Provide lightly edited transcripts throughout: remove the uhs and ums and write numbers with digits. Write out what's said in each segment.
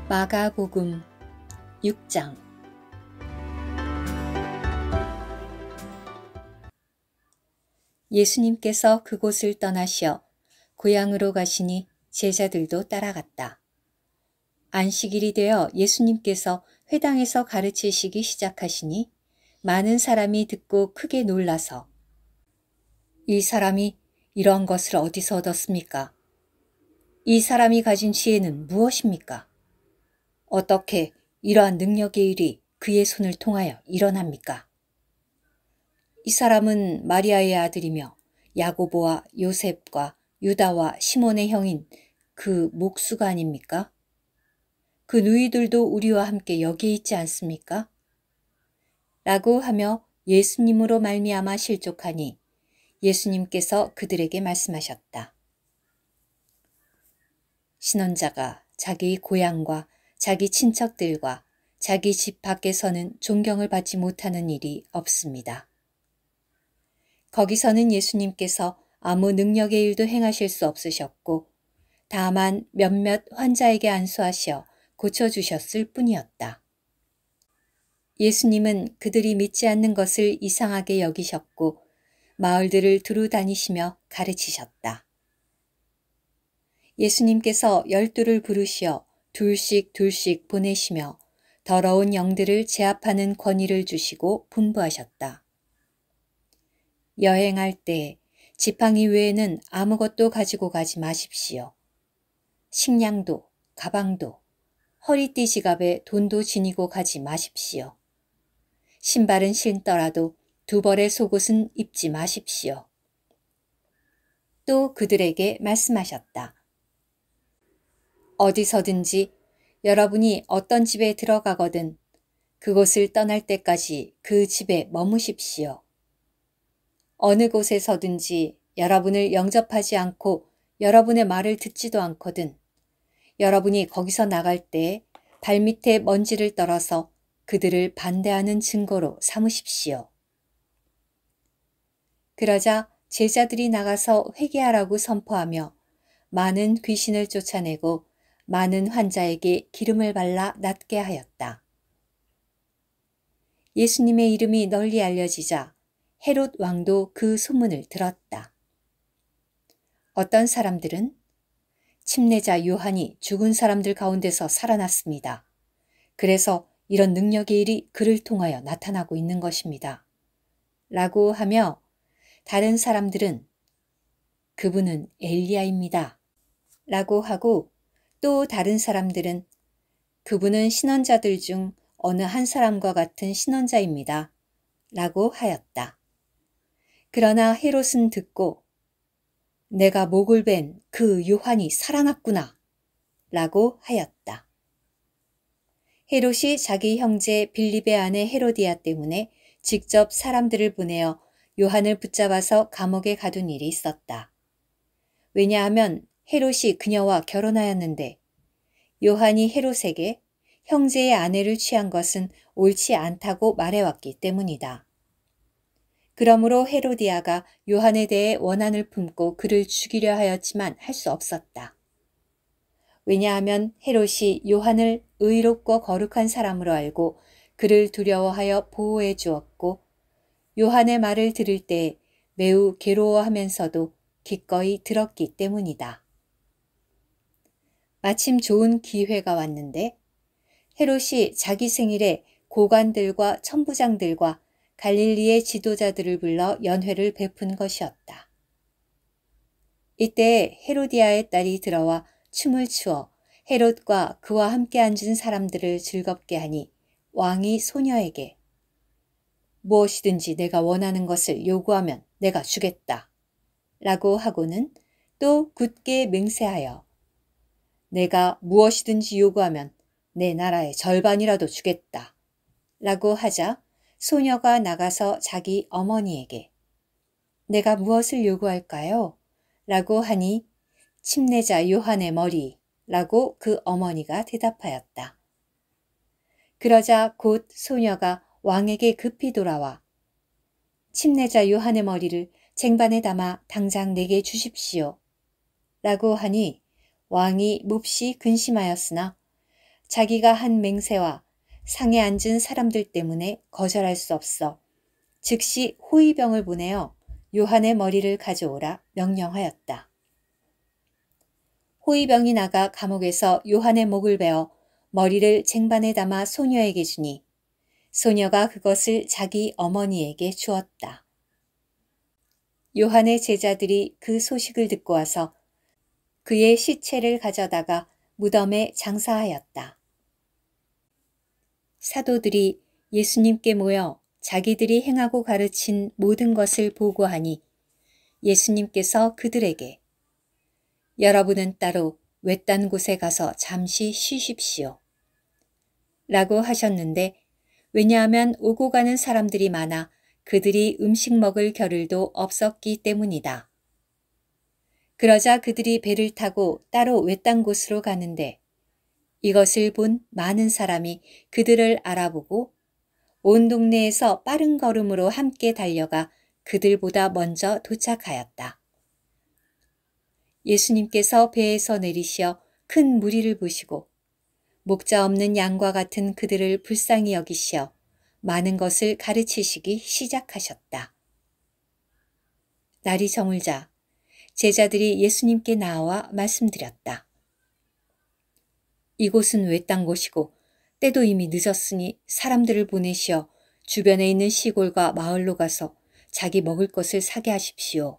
마가복음 6장. 예수님께서 그곳을 떠나시어 고향으로 가시니 제자들도 따라갔다. 안식일이 되어 예수님께서 회당에서 가르치시기 시작하시니 많은 사람이 듣고 크게 놀라서 이 사람이 이런 것을 어디서 얻었습니까? 이 사람이 가진 지혜는 무엇입니까? 어떻게 이러한 능력의 일이 그의 손을 통하여 일어납니까? 이 사람은 마리아의 아들이며 야고보와 요셉과 유다와 시몬의 형인 그 목수가 아닙니까? 그 누이들도 우리와 함께 여기에 있지 않습니까? 라고 하며 예수님으로 말미암아 실족하니 예수님께서 그들에게 말씀하셨다. 신혼자가 자기 고향과 자기 친척들과 자기 집 밖에서는 존경을 받지 못하는 일이 없습니다. 거기서는 예수님께서 아무 능력의 일도 행하실 수 없으셨고 다만 몇몇 환자에게 안수하시어 고쳐주셨을 뿐이었다. 예수님은 그들이 믿지 않는 것을 이상하게 여기셨고 마을들을 두루 다니시며 가르치셨다. 예수님께서 12를 부르시어 둘씩 보내시며 더러운 영들을 제압하는 권위를 주시고 분부하셨다. 여행할 때 지팡이 외에는 아무것도 가지고 가지 마십시오. 식량도, 가방도, 허리띠 지갑에 돈도 지니고 가지 마십시오. 신발은 신더라도 2벌의 속옷은 입지 마십시오. 또 그들에게 말씀하셨다. 어디서든지 여러분이 어떤 집에 들어가거든 그곳을 떠날 때까지 그 집에 머무십시오. 어느 곳에서든지 여러분을 영접하지 않고 여러분의 말을 듣지도 않거든 여러분이 거기서 나갈 때 발밑에 먼지를 떨어서 그들을 반대하는 증거로 삼으십시오. 그러자 제자들이 나가서 회개하라고 선포하며 많은 귀신을 쫓아내고 많은 환자에게 기름을 발라 낫게 하였다. 예수님의 이름이 널리 알려지자 헤롯 왕도 그 소문을 들었다. 어떤 사람들은 침례자 요한이 죽은 사람들 가운데서 살아났습니다. 그래서 이런 능력의 일이 그를 통하여 나타나고 있는 것입니다. 라고 하며 다른 사람들은 그분은 엘리야입니다. 라고 하고 또 다른 사람들은 그분은 신원자들 중 어느 한 사람과 같은 신원자입니다. 라고 하였다. 그러나 헤롯은 듣고 내가 목을 벤 그 요한이 살아났구나 라고 하였다. 헤롯이 자기 형제 빌립의 아내 헤로디아 때문에 직접 사람들을 보내어 요한을 붙잡아서 감옥에 가둔 일이 있었다. 왜냐하면 헤롯이 그녀와 결혼하였는데 요한이 헤롯에게 형제의 아내를 취한 것은 옳지 않다고 말해왔기 때문이다. 그러므로 헤로디아가 요한에 대해 원한을 품고 그를 죽이려 하였지만 할 수 없었다. 왜냐하면 헤롯이 요한을 의롭고 거룩한 사람으로 알고 그를 두려워하여 보호해 주었고 요한의 말을 들을 때 매우 괴로워하면서도 기꺼이 들었기 때문이다. 마침 좋은 기회가 왔는데 헤롯이 자기 생일에 고관들과 천부장들과 갈릴리의 지도자들을 불러 연회를 베푼 것이었다. 이때 헤로디아의 딸이 들어와 춤을 추어 헤롯과 그와 함께 앉은 사람들을 즐겁게 하니 왕이 소녀에게 무엇이든지 내가 원하는 것을 요구하면 내가 주겠다. 라고 하고는 또 굳게 맹세하여 내가 무엇이든지 요구하면 내 나라의 절반이라도 주겠다. 라고 하자 소녀가 나가서 자기 어머니에게 내가 무엇을 요구할까요? 라고 하니 침례자 요한의 머리 라고 그 어머니가 대답하였다. 그러자 곧 소녀가 왕에게 급히 돌아와 침례자 요한의 머리를 쟁반에 담아 당장 내게 주십시오. 라고 하니 왕이 몹시 근심하였으나 자기가 한 맹세와 상에 앉은 사람들 때문에 거절할 수 없어 즉시 호위병을 보내어 요한의 머리를 가져오라 명령하였다. 호위병이 나가 감옥에서 요한의 목을 베어 머리를 쟁반에 담아 소녀에게 주니 소녀가 그것을 자기 어머니에게 주었다. 요한의 제자들이 그 소식을 듣고 와서 그의 시체를 가져다가 무덤에 장사하였다. 사도들이 예수님께 모여 자기들이 행하고 가르친 모든 것을 보고하니 예수님께서 그들에게 여러분은 따로 외딴 곳에 가서 잠시 쉬십시오. 라고 하셨는데 왜냐하면 오고 가는 사람들이 많아 그들이 음식 먹을 겨를도 없었기 때문이다. 그러자 그들이 배를 타고 따로 외딴 곳으로 가는데 이것을 본 많은 사람이 그들을 알아보고 온 동네에서 빠른 걸음으로 함께 달려가 그들보다 먼저 도착하였다. 예수님께서 배에서 내리시어 큰 무리를 보시고 목자 없는 양과 같은 그들을 불쌍히 여기시어 많은 것을 가르치시기 시작하셨다. 날이 저물자 제자들이 예수님께 나와 말씀드렸다. 이곳은 외딴 곳이고 때도 이미 늦었으니 사람들을 보내시어 주변에 있는 시골과 마을로 가서 자기 먹을 것을 사게 하십시오.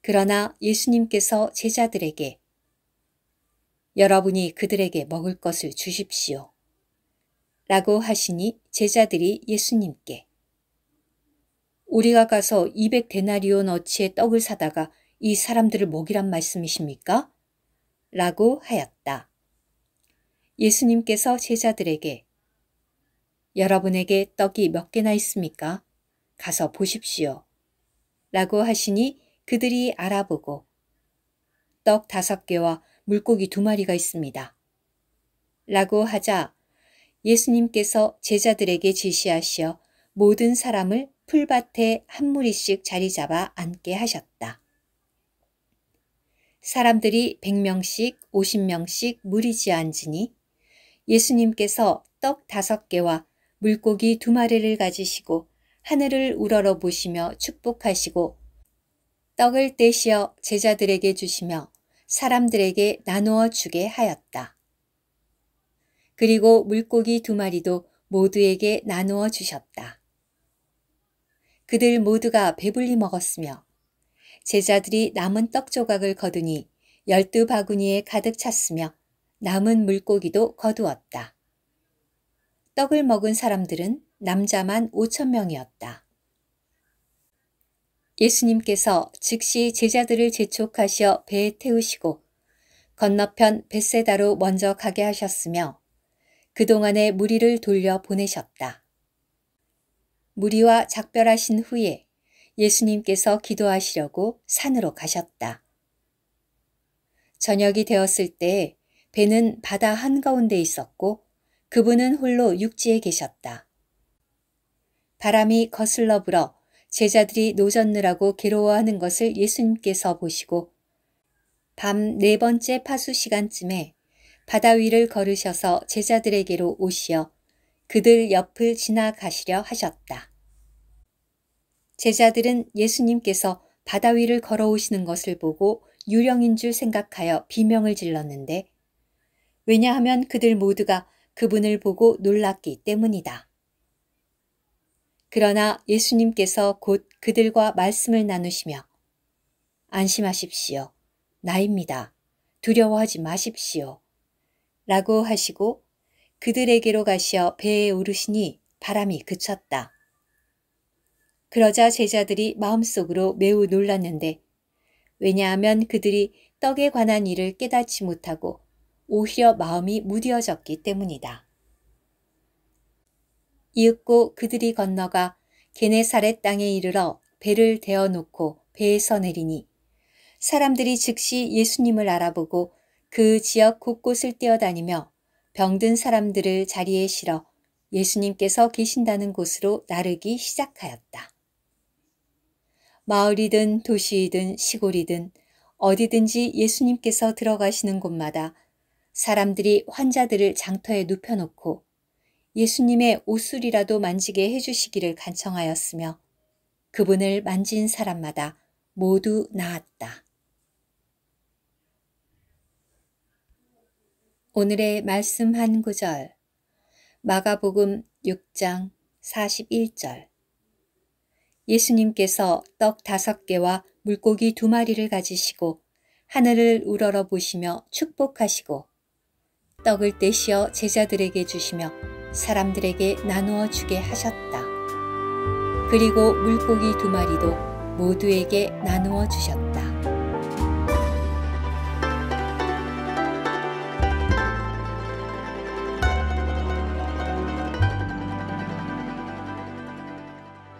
그러나 예수님께서 제자들에게 여러분이 그들에게 먹을 것을 주십시오. 라고 하시니 제자들이 예수님께 우리가 가서 200데나리온 어치의 떡을 사다가 이 사람들을 먹이란 말씀이십니까? 라고 하였다. 예수님께서 제자들에게 여러분에게 떡이 몇 개나 있습니까? 가서 보십시오. 라고 하시니 그들이 알아보고 떡 5개와 물고기 2마리가 있습니다. 라고 하자 예수님께서 제자들에게 지시하시어 모든 사람을 풀밭에 한 무리씩 자리 잡아 앉게 하셨다. 사람들이 100명씩 50명씩 무리지어 앉으니 예수님께서 떡 5개와 물고기 2마리를 가지시고 하늘을 우러러 보시며 축복하시고 떡을 떼시어 제자들에게 주시며 사람들에게 나누어 주게 하였다. 그리고 물고기 2마리도 모두에게 나누어 주셨다. 그들 모두가 배불리 먹었으며 제자들이 남은 떡 조각을 거두니 12바구니에 가득 찼으며 남은 물고기도 거두었다. 떡을 먹은 사람들은 남자만 5,000명이었다. 예수님께서 즉시 제자들을 재촉하셔 배에 태우시고 건너편 벳세다로 먼저 가게 하셨으며 그동안에 무리를 돌려 보내셨다. 무리와 작별하신 후에 예수님께서 기도하시려고 산으로 가셨다. 저녁이 되었을 때 배는 바다 한가운데 있었고 그분은 홀로 육지에 계셨다. 바람이 거슬러 불어 제자들이 노젓느라고 괴로워하는 것을 예수님께서 보시고 밤 4번째 파수 시간쯤에 바다 위를 걸으셔서 제자들에게로 오시어 그들 옆을 지나가시려 하셨다. 제자들은 예수님께서 바다 위를 걸어오시는 것을 보고 유령인 줄 생각하여 비명을 질렀는데 왜냐하면 그들 모두가 그분을 보고 놀랐기 때문이다. 그러나 예수님께서 곧 그들과 말씀을 나누시며 안심하십시오. 나입니다. 두려워하지 마십시오. 라고 하시고 그들에게로 가시어 배에 오르시니 바람이 그쳤다. 그러자 제자들이 마음속으로 매우 놀랐는데 왜냐하면 그들이 떡에 관한 일을 깨닫지 못하고 오히려 마음이 무뎌졌기 때문이다. 이윽고 그들이 건너가 게네사렛 땅에 이르러 배를 대어놓고 배에서 내리니 사람들이 즉시 예수님을 알아보고 그 지역 곳곳을 뛰어다니며 병든 사람들을 자리에 실어 예수님께서 계신다는 곳으로 나르기 시작하였다. 마을이든 도시이든 시골이든 어디든지 예수님께서 들어가시는 곳마다 사람들이 환자들을 장터에 눕혀놓고 예수님의 옷술이라도 만지게 해주시기를 간청하였으며 그분을 만진 사람마다 모두 나았다. 오늘의 말씀 한 구절, 마가복음 6장 41절. 예수님께서 떡 5개와 물고기 2마리를 가지시고 하늘을 우러러 보시며 축복하시고 떡을 떼시어 제자들에게 주시며 사람들에게 나누어 주게 하셨다. 그리고 물고기 2마리도 모두에게 나누어 주셨다.